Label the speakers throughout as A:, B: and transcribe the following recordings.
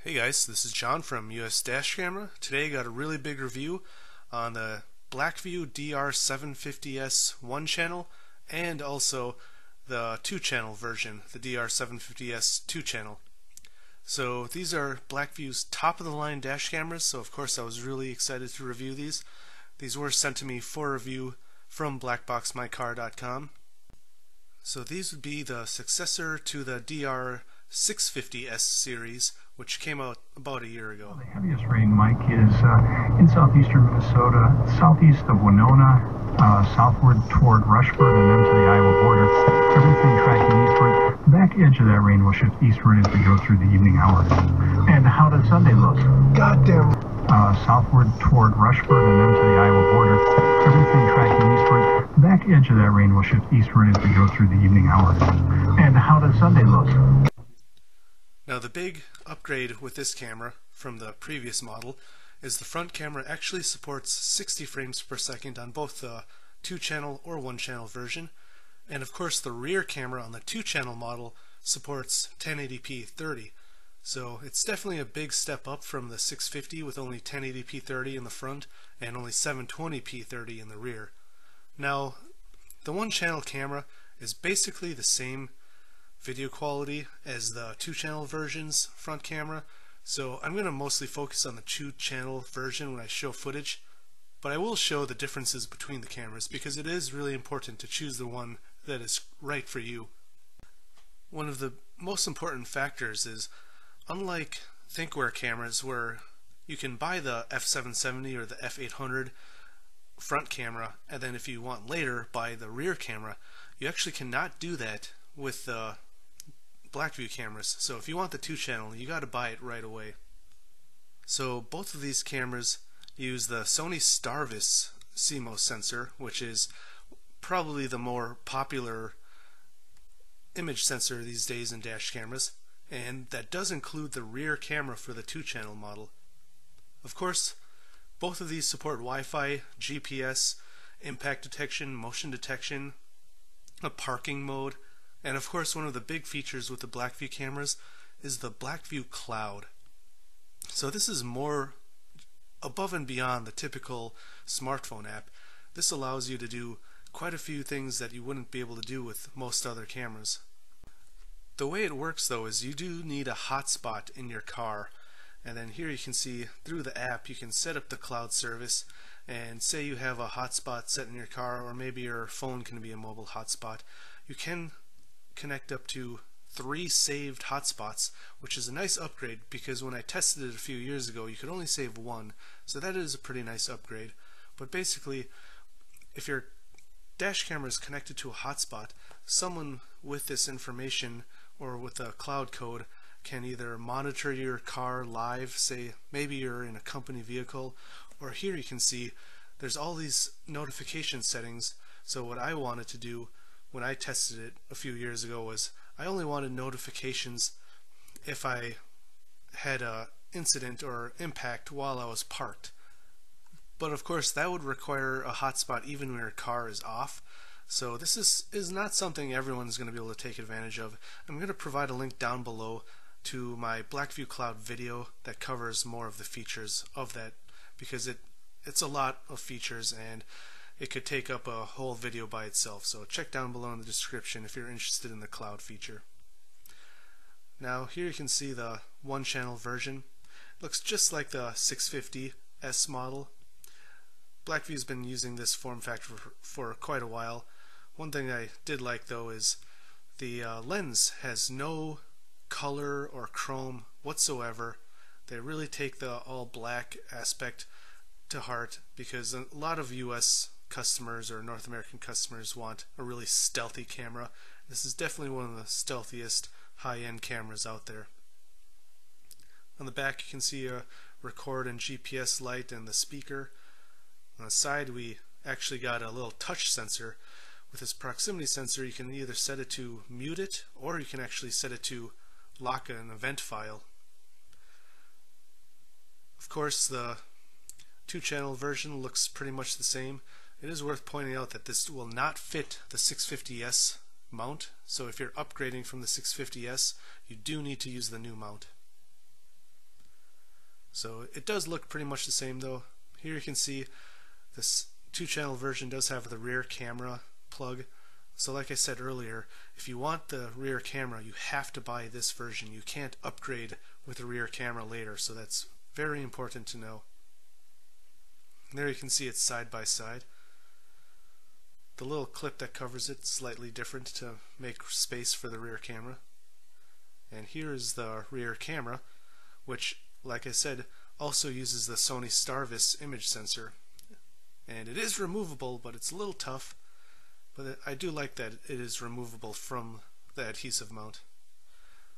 A: Hey guys, this is John from US Dash Camera. Today I got a really big review on the Blackvue DR750S channel and also the 2-channel version, the DR750S-2CH. So these are Blackvue's top-of-the-line dash cameras, so of course I was really excited to review these. These were sent to me for review from blackboxmycar.com. So these would be the successor to the DR650S series, which came out about a year ago.
B: The heaviest rain, Mike, is in southeastern Minnesota, southeast of Winona, southward toward Rushford, and then to the Iowa border. Everything tracking eastward. The back edge of that rain will shift eastward as we go through the evening hours. And how does Sunday look? Goddamn. Southward toward Rushford, and then to the Iowa border. Everything tracking eastward. The back edge of that rain will shift eastward as we go through the evening hours. And how does Sunday look?
A: Now the big upgrade with this camera from the previous model is the front camera actually supports 60 frames per second on both the 2-channel or 1-channel version, and of course the rear camera on the 2-channel model supports 1080p 30. So it's definitely a big step up from the 650 with only 1080p 30 in the front and only 720p 30 in the rear. Now the 1-channel camera is basically the same video quality as the 2-channel version's front camera, so I'm going to mostly focus on the 2-channel version when I show footage, but I will show the differences between the cameras because it is really important to choose the one that is right for you. One of the most important factors is, unlike Thinkware cameras where you can buy the F770 or the F800 front camera and then if you want later buy the rear camera, you actually cannot do that with the Blackvue cameras. So if you want the 2-channel, you got to buy it right away. So both of these cameras use the Sony Starvis CMOS sensor, which is probably the more popular image sensor these days in dash cameras, and that does include the rear camera for the 2-channel model. Of course, both of these support Wi-Fi, GPS, impact detection, motion detection, a parking mode, and of course one of the big features with the Blackvue cameras is the Blackvue Cloud. So this is more above and beyond the typical smartphone app. This allows you to do quite a few things that you wouldn't be able to do with most other cameras. The way it works though is you do need a hotspot in your car, and then here you can see through the app you can set up the cloud service, and say you have a hotspot set in your car, or maybe your phone can be a mobile hotspot. You can connect up to 3 saved hotspots, which is a nice upgrade because when I tested it a few years ago you could only save 1, so that is a pretty nice upgrade. But basically, if your dash camera is connected to a hotspot, someone with this information or with a cloud code can either monitor your car live, say maybe you're in a company vehicle, or here you can see there's all these notification settings. So what I wanted to do when I tested it a few years ago was I only wanted notifications if I had a incident or impact while I was parked. But of course that would require a hotspot even when your car is off. So this is not something everyone's going to be able to take advantage of. I'm going to provide a link down below to my Blackvue Cloud video that covers more of the features of that, because it's a lot of features and it could take up a whole video by itself. So check down below in the description if you're interested in the cloud feature. Now here you can see the 1-channel version. It looks just like the 650S model. Blackvue's been using this form factor for quite a while. One thing I did like though is the lens has no color or chrome whatsoever. They really take the all black aspect to heart because a lot of US customers or North American customers want a really stealthy camera. This is definitely one of the stealthiest high-end cameras out there. On the back you can see a record and GPS light and the speaker. On the side we actually got a little touch sensor. With this proximity sensor you can either set it to mute it or you can actually set it to lock an event file. Of course the 2-channel version looks pretty much the same. It is worth pointing out that this will not fit the 650S mount, so if you're upgrading from the 650S you do need to use the new mount. So it does look pretty much the same though. Here you can see this 2-channel version does have the rear camera plug. So like I said earlier, if you want the rear camera, you have to buy this version. You can't upgrade with a rear camera later, so that's very important to know. There you can see it's side by side. The little clip that covers it is slightly different to make space for the rear camera. And here is the rear camera, which, like I said, also uses the Sony Starvis image sensor. And it is removable, but it's a little tough. But I do like that it is removable from the adhesive mount.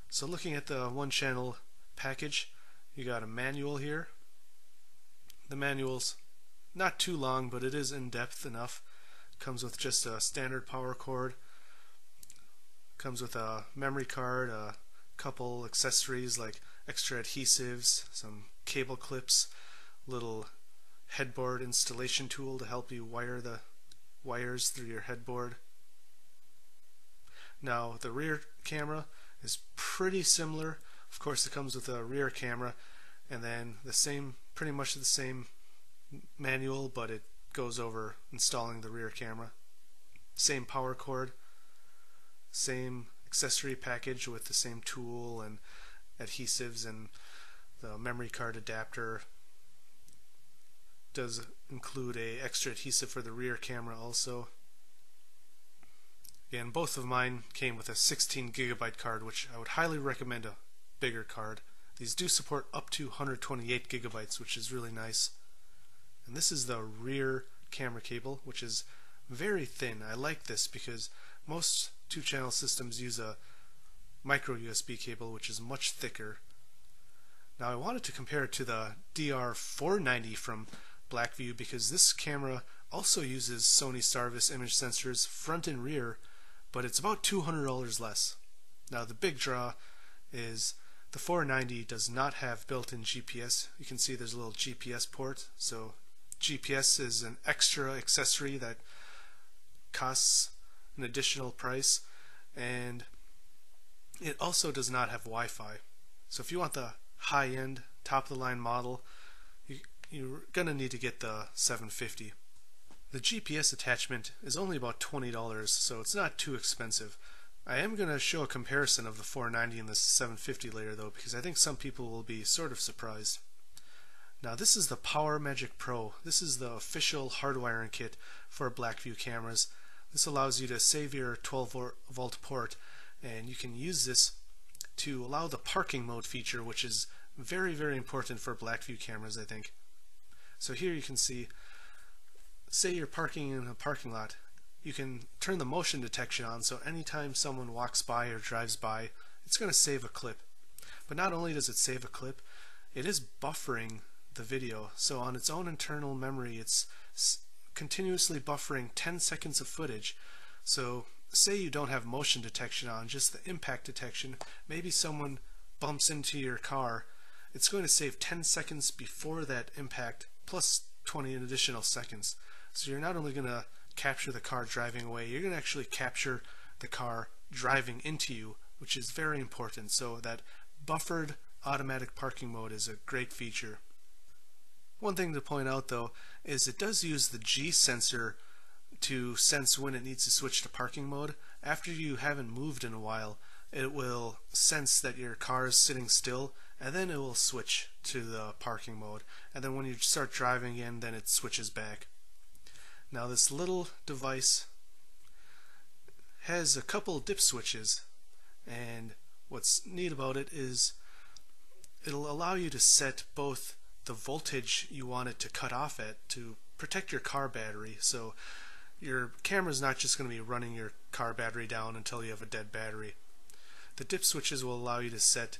A: So looking at the 1-channel package, you got a manual here. The manual's not too long, but it is in-depth enough. Comes with just a standard power cord. Comes with a memory card, a couple accessories like extra adhesives, some cable clips, little headboard installation tool to help you wire the wires through your headboard. Now the rear camera is pretty similar. Of course, it comes with a rear camera and then the same, pretty much the same manual, but it goes over installing the rear camera. Same power cord, same accessory package with the same tool and adhesives, and the memory card adapter does include a extra adhesive for the rear camera also. Again, both of mine came with a 16GB card, which I would highly recommend a bigger card. These do support up to 128GB, which is really nice. And this is the rear camera cable, which is very thin. I like this because most 2-channel systems use a micro USB cable, which is much thicker. Now I wanted to compare it to the DR490 from Blackvue because this camera also uses Sony Starvis image sensors front and rear, but it's about $200 less. Now the big draw is the 490 does not have built-in GPS. You can see there's a little GPS port, so GPS is an extra accessory that costs an additional price, and it also does not have Wi-Fi. So if you want the high-end, top-of-the-line model, you're going to need to get the 750. The GPS attachment is only about $20, so it's not too expensive. I am going to show a comparison of the 490 and the 750 later though, because I think some people will be sort of surprised. Now this is the Power Magic Pro. This is the official hardwiring kit for Blackvue cameras. This allows you to save your 12-volt port, and you can use this to allow the parking mode feature, which is very, very important for Blackvue cameras, I think. So here you can see, say you're parking in a parking lot, you can turn the motion detection on, so anytime someone walks by or drives by, it's going to save a clip. But not only does it save a clip, it is buffering the video. So on its own internal memory, it's continuously buffering 10 seconds of footage. So say you don't have motion detection on, just the impact detection, maybe someone bumps into your car, it's going to save 10 seconds before that impact plus 20 additional seconds. So you're not only going to capture the car driving away, you're going to actually capture the car driving into you, which is very important. So that buffered automatic parking mode is a great feature. One thing to point out though is it does use the G sensor to sense when it needs to switch to parking mode. After you haven't moved in a while, it will sense that your car is sitting still, and then it will switch to the parking mode. And then when you start driving in, then it switches back. Now this little device has a couple dip switches, and what's neat about it is it'll allow you to set both the voltage you want it to cut off at to protect your car battery. So your camera's not just going to be running your car battery down until you have a dead battery. The dip switches will allow you to set,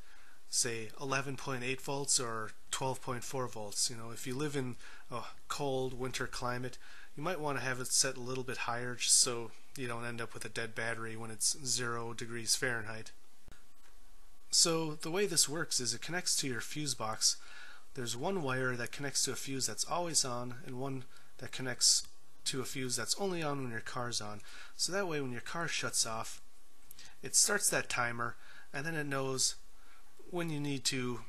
A: say, 11.8 volts or 12.4 volts. You know, if you live in a cold winter climate, you might want to have it set a little bit higher just so you don't end up with a dead battery when it's 0 degrees Fahrenheit. So the way this works is it connects to your fuse box. There's one wire that connects to a fuse that's always on, and one that connects to a fuse that's only on when your car's on. So that way when your car shuts off, it starts that timer, and then it knows when you need to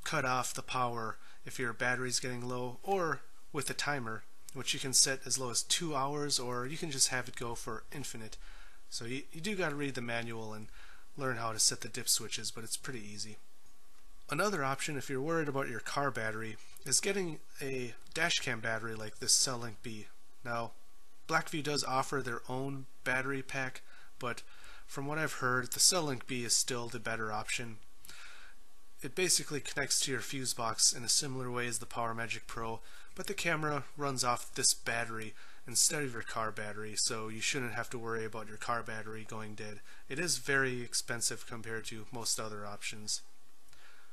A: cut off the power if your battery's getting low, or with a timer, which you can set as low as 2 hours, or you can just have it go for infinite. So you do got to read the manual and learn how to set the dip switches, but it's pretty easy. Another option, if you're worried about your car battery, is getting a dashcam battery like this CellLink B. Now, Blackvue does offer their own battery pack, but from what I've heard, the CellLink B is still the better option. It basically connects to your fuse box in a similar way as the PowerMagic Pro, but the camera runs off this battery instead of your car battery, so you shouldn't have to worry about your car battery going dead. It is very expensive compared to most other options.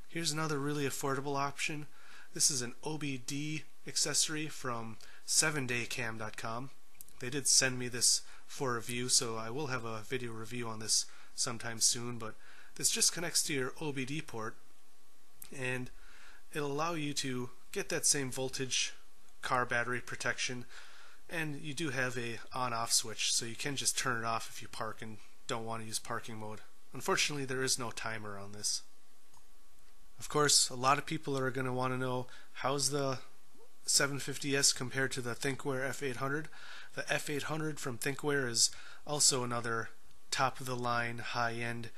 A: Here's another really affordable option. This is an OBD accessory from 7daycam.com. They did send me this for review, so I will have a video review on this sometime soon, but this just connects to your OBD port, and it'll allow you to get that same voltage car battery protection, and you do have a on-off switch, so you can just turn it off if you park and don't want to use parking mode. Unfortunately, there is no timer on this. Of course, a lot of people are going to want to know, how's the 750S compared to the Thinkware F800? The F800 from Thinkware is also another top-of-the-line, high-end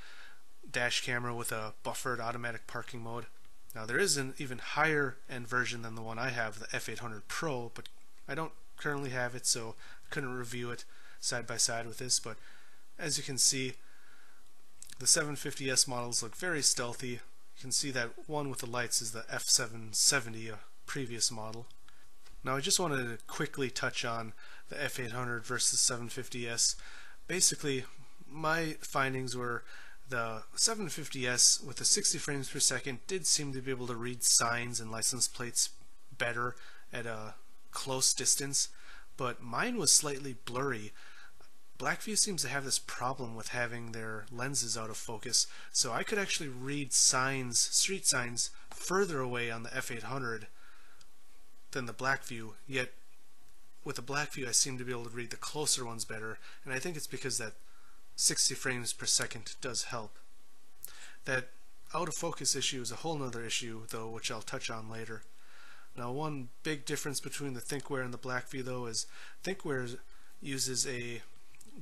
A: dash camera with a buffered automatic parking mode. Now, there is an even higher-end version than the one I have, the F800 Pro, but I don't currently have it, so I couldn't review it side by side with this. But as you can see, the 750S models look very stealthy. You can see that one with the lights is the F770, a previous model. Now, I just wanted to quickly touch on the F800 versus 750S. Basically, my findings were the 750S with the 60 frames per second did seem to be able to read signs and license plates better at a close distance, but mine was slightly blurry. Blackvue seems to have this problem with having their lenses out of focus, so I could actually read signs, street signs, further away on the F800 than the Blackvue, yet with the Blackvue I seem to be able to read the closer ones better, and I think it's because that 60 frames per second does help. That out of focus issue is a whole nother issue though, which I'll touch on later. Now, one big difference between the Thinkware and the Blackvue though is Thinkware uses a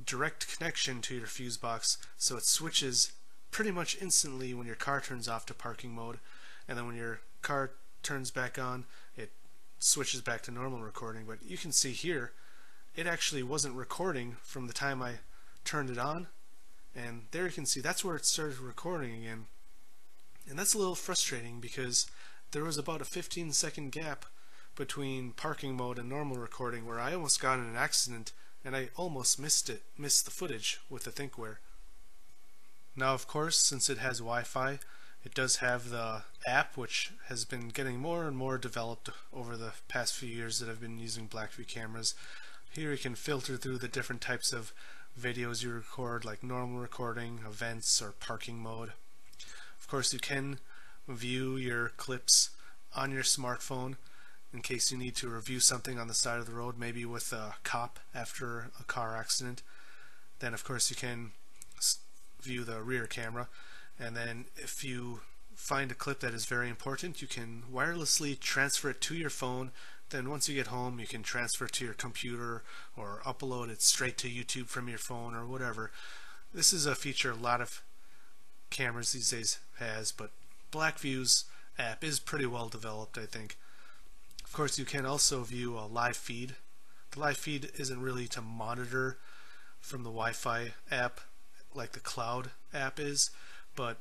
A: direct connection to your fuse box, so it switches pretty much instantly when your car turns off to parking mode, and then when your car turns back on it switches back to normal recording. But you can see here it actually wasn't recording from the time I turned it on, and there you can see that's where it started recording again, and that's a little frustrating because there was about a 15-second gap between parking mode and normal recording where I almost got in an accident and I almost missed the footage with the Thinkware. Now, of course, since it has Wi-Fi, it does have the app, which has been getting more and more developed over the past few years that I've been using Blackvue cameras. Here you can filter through the different types of videos you record, like normal recording, events, or parking mode. Of course, you can view your clips on your smartphone in case you need to review something on the side of the road, maybe with a cop after a car accident. Then of course you can view the rear camera, and then if you find a clip that is very important, you can wirelessly transfer it to your phone. Then once you get home, you can transfer it to your computer or upload it straight to YouTube from your phone or whatever. This is a feature a lot of cameras these days has, but Blackvue's app is pretty well developed, I think. Of course, you can also view a live feed. The live feed isn't really to monitor from the Wi-Fi app like the cloud app is, but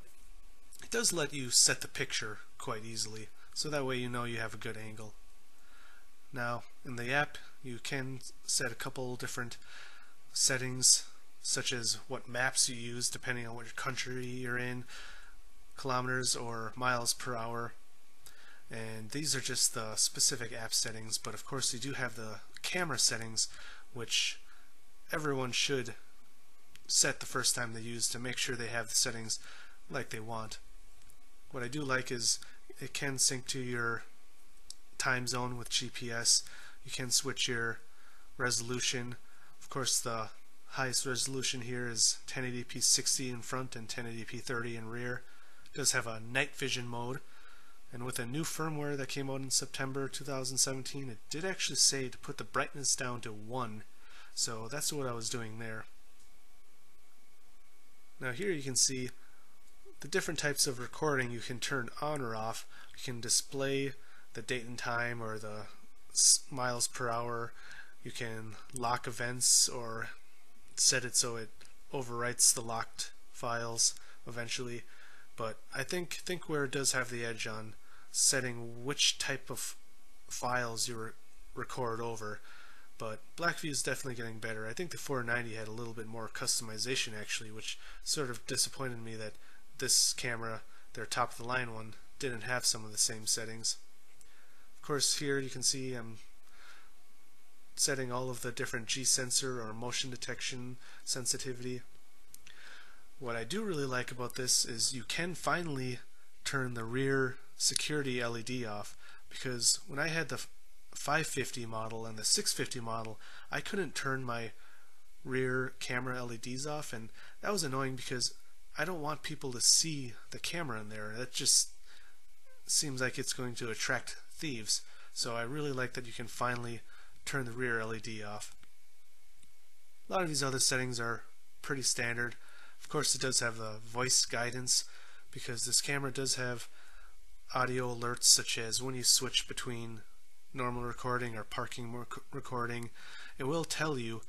A: it does let you set the picture quite easily, so that way you know you have a good angle. Now, in the app, you can set a couple different settings, such as what maps you use depending on what country you're in, kilometers or miles per hour. And these are just the specific app settings, but of course you do have the camera settings, which everyone should set the first time they use to make sure they have the settings like they want. What I do like is it can sync to your time zone with GPS. You can switch your resolution. Of course, the highest resolution here is 1080p 60 in front and 1080p 30 in rear. It does have a night vision mode, And with a new firmware that came out in September 2017, it did actually say to put the brightness down to 1. So that's what I was doing there. Now here you can see the different types of recording you can turn on or off. You can display the date and time or the miles per hour. You can lock events or set it so it overwrites the locked files eventually. But I think Thinkware does have the edge on setting which type of files you record over. But Blackvue is definitely getting better. I think the 490 had a little bit more customization actually, which sort of disappointed me that this camera, their top of the line one, didn't have some of the same settings. Of course here you can see I'm setting all of the different G sensor or motion detection sensitivity. What I do really like about this is you can finally turn the rear security LED off, because when I had the 550 model and the 650 model, I couldn't turn my rear camera LEDs off, and that was annoying because I don't want people to see the camera in there. That just seems like it's going to attract thieves. So I really like that you can finally turn the rear LED off. A lot of these other settings are pretty standard. Of course it does have the voice guidance, because this camera does have audio alerts such as when you switch between normal recording or parking recording. It will tell you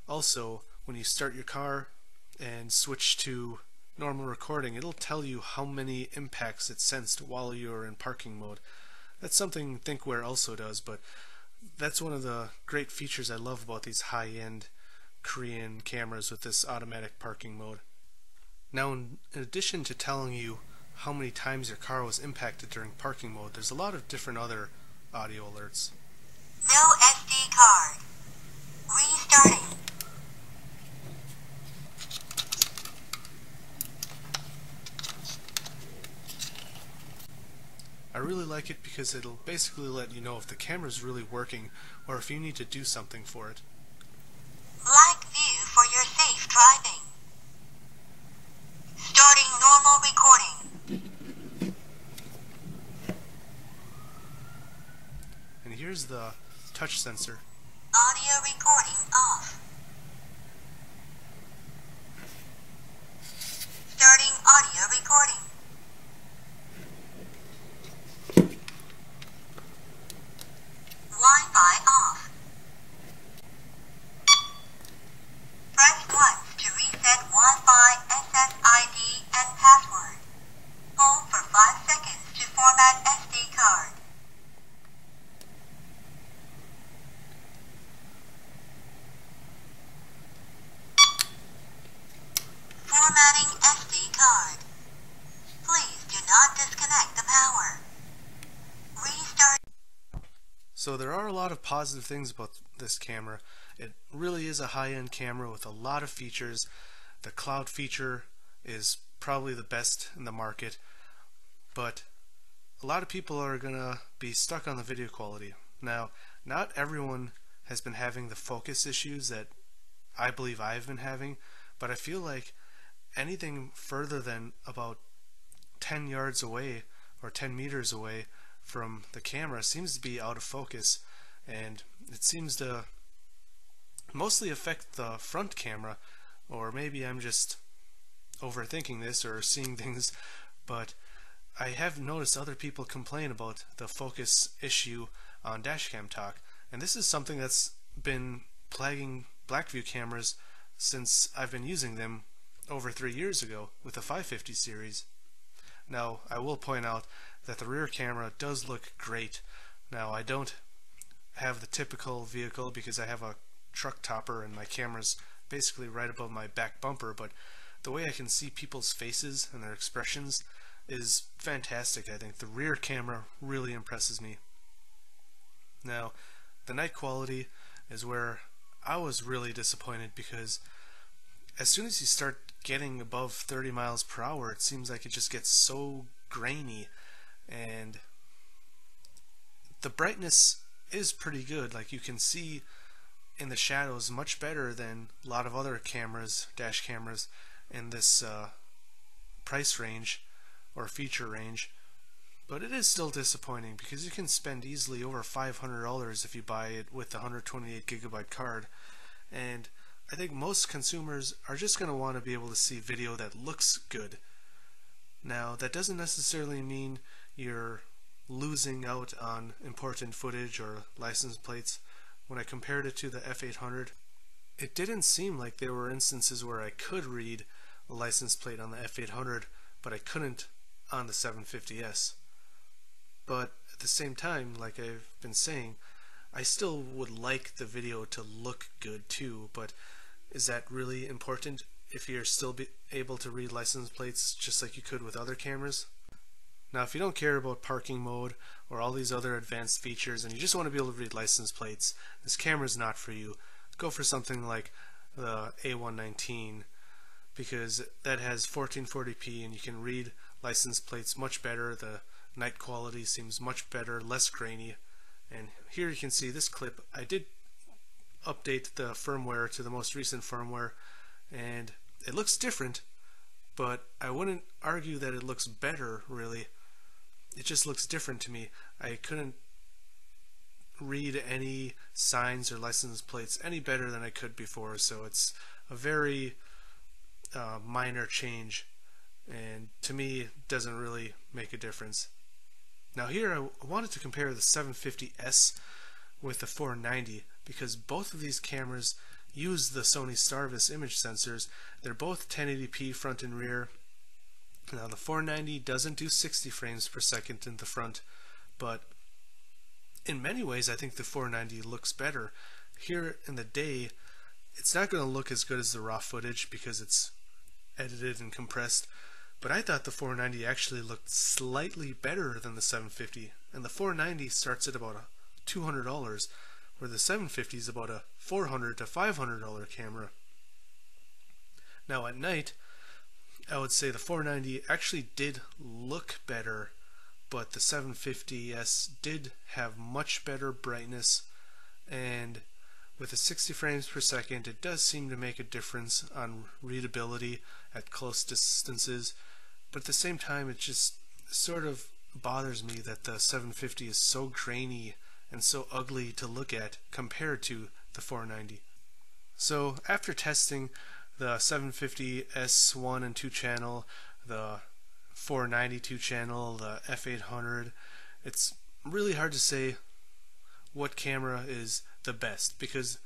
A: also when you start your car and switch to normal recording, it'll tell you how many impacts it sensed while you're in parking mode. That's something Thinkware also does, but that's one of the great features I love about these high-end Korean cameras with this automatic parking mode. Now, in addition to telling you how many times your car was impacted during parking mode, there's a lot of different other audio alerts.
C: No SD card. Restarting.
A: I really like it because it'll basically let you know if the camera's really working or if you need to do something for it.
C: Blackvue for your safe driving. Starting normal recording.
A: And here's the touch sensor.
C: Audio recording off. Starting audio recording. Wi-Fi off. Press once to reset Wi-Fi SSID and password. Hold for 5 seconds to format SD card. Formatting SD card. Please do not disconnect the power. Restart.
A: So there are a lot of positive things about this camera. It really is a high-end camera with a lot of features. The cloud feature is probably the best in the market, but a lot of people are gonna be stuck on the video quality. Now, not everyone has been having the focus issues that I believe I've been having, but I feel like anything further than about 10 yards away or 10 meters away from the camera seems to be out of focus, and it seems to mostly affect the front camera, or maybe I'm just overthinking this or seeing things, but I have noticed other people complain about the focus issue on Dashcam Talk, and this is something that's been plaguing Blackvue cameras since I've been using them over 3 years ago with the 550 series. Now, I will point out that the rear camera does look great. Now, I don't have the typical vehicle because I have a truck topper and my camera's basically right above my back bumper, but the way I can see people's faces and their expressions is fantastic. I think the rear camera really impresses me. Now, the night quality is where I was really disappointed, because as soon as you start getting above 30 miles per hour, it seems like it just gets so grainy, and the brightness is pretty good. Like, you can see in the shadows much better than a lot of other cameras, dash cameras, in this price range or feature range. But it is still disappointing because you can spend easily over $500 if you buy it with the 128GB card, and I think most consumers are just going to want to be able to see video that looks good. Now, that doesn't necessarily mean you're losing out on important footage or license plates. When I compared it to the F800, it didn't seem like there were instances where I could read a license plate on the F800, but I couldn't on the 750S. But at the same time, like I've been saying, I still would like the video to look good too, but is that really important if you're still able to read license plates just like you could with other cameras? Now, if you don't care about parking mode or all these other advanced features and you just want to be able to read license plates, this camera is not for you. Go for something like the A119, because that has 1440p and you can read license plates much better. The night quality seems much better, less grainy. And here you can see this clip. I did update the firmware to the most recent firmware, and it looks different, but I wouldn't argue that it looks better, really. It just looks different to me. I couldn't read any signs or license plates any better than I could before, so it's a very minor change, and to me it doesn't really make a difference. Now here I wanted to compare the 750S with the 490 because both of these cameras use the Sony Starvis image sensors. They're both 1080p front and rear. Now the 490 doesn't do 60 frames per second in the front, but in many ways I think the 490 looks better. Here in the day, it's not going to look as good as the raw footage because it's edited and compressed, but I thought the 490 actually looked slightly better than the 750, and the 490 starts at about $200, where the 750 is about a $400 to $500 camera. Now at night, I would say the 490 actually did look better, but the 750S did have much better brightness, and with the 60 frames per second it does seem to make a difference on readability at close distances, but at the same time it just sort of bothers me that the 750 is so grainy and so ugly to look at compared to the 490. So after testing the 750S 1 and 2 channel, the 490 2 channel, the F800, it's really hard to say what camera is the best because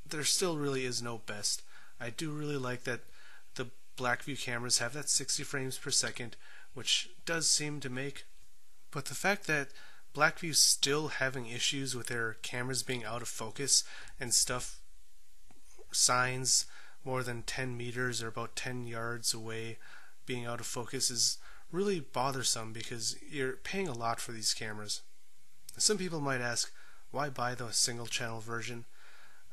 A: there still really is no best. I do really like that the Blackvue cameras have that 60 frames per second, which does seem to make, but the fact that Blackvue's still having issues with their cameras being out of focus and stuff, signs more than 10 meters or about 10 yards away being out of focus is really bothersome because you're paying a lot for these cameras. Some people might ask, why buy the single channel version?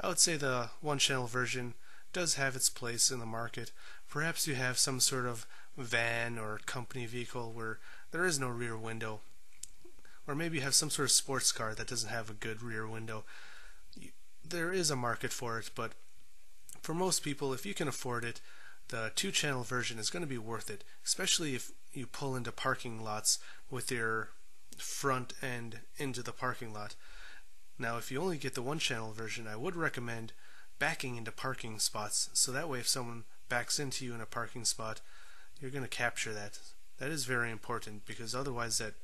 A: I would say the one channel version does have its place in the market. Perhaps you have some sort of van or company vehicle where there is no rear window, or maybe you have some sort of sports car that doesn't have a good rear window. There is a market for it, but for most people, if you can afford it, the two channel version is going to be worth it, especially if you pull into parking lots with your front end into the parking lot. Now if you only get the one channel version, I would recommend backing into parking spots, so that way if someone backs into you in a parking spot, you're going to capture that. That is very important because otherwise that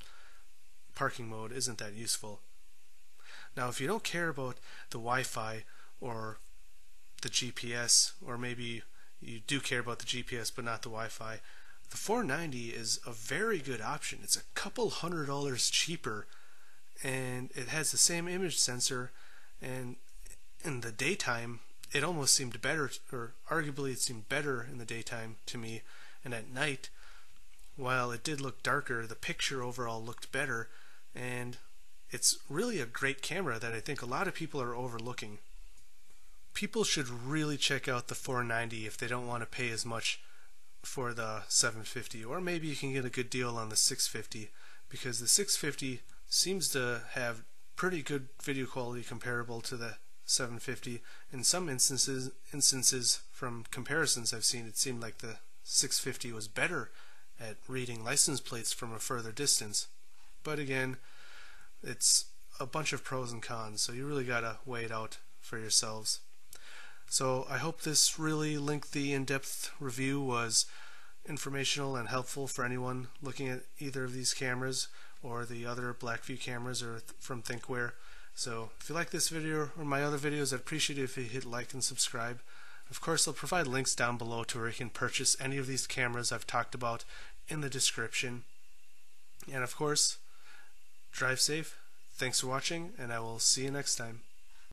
A: parking mode isn't that useful. Now if you don't care about the Wi-Fi or the GPS, or maybe you do care about the GPS but not the Wi-Fi, the 490 is a very good option. It's a couple $100 cheaper, and it has the same image sensor, and in the daytime it almost seemed better, or arguably it seemed better in the daytime to me, and at night, while it did look darker, the picture overall looked better, and it's really a great camera that I think a lot of people are overlooking. People should really check out the 490 if they don't want to pay as much for the 750, or maybe you can get a good deal on the 650, because the 650 seems to have pretty good video quality comparable to the 750. In some instances from comparisons I've seen, it seemed like the 650 was better at reading license plates from a further distance. but again, it's a bunch of pros and cons, so you really gotta weigh it out for yourselves. So I hope this really lengthy, in-depth review was informational and helpful for anyone looking at either of these cameras or the other Blackvue cameras or from Thinkware. So if you like this video or my other videos, I'd appreciate it if you hit like and subscribe. Of course, I'll provide links down below to where you can purchase any of these cameras I've talked about in the description. And of course, drive safe. Thanks for watching, and I will see you next time.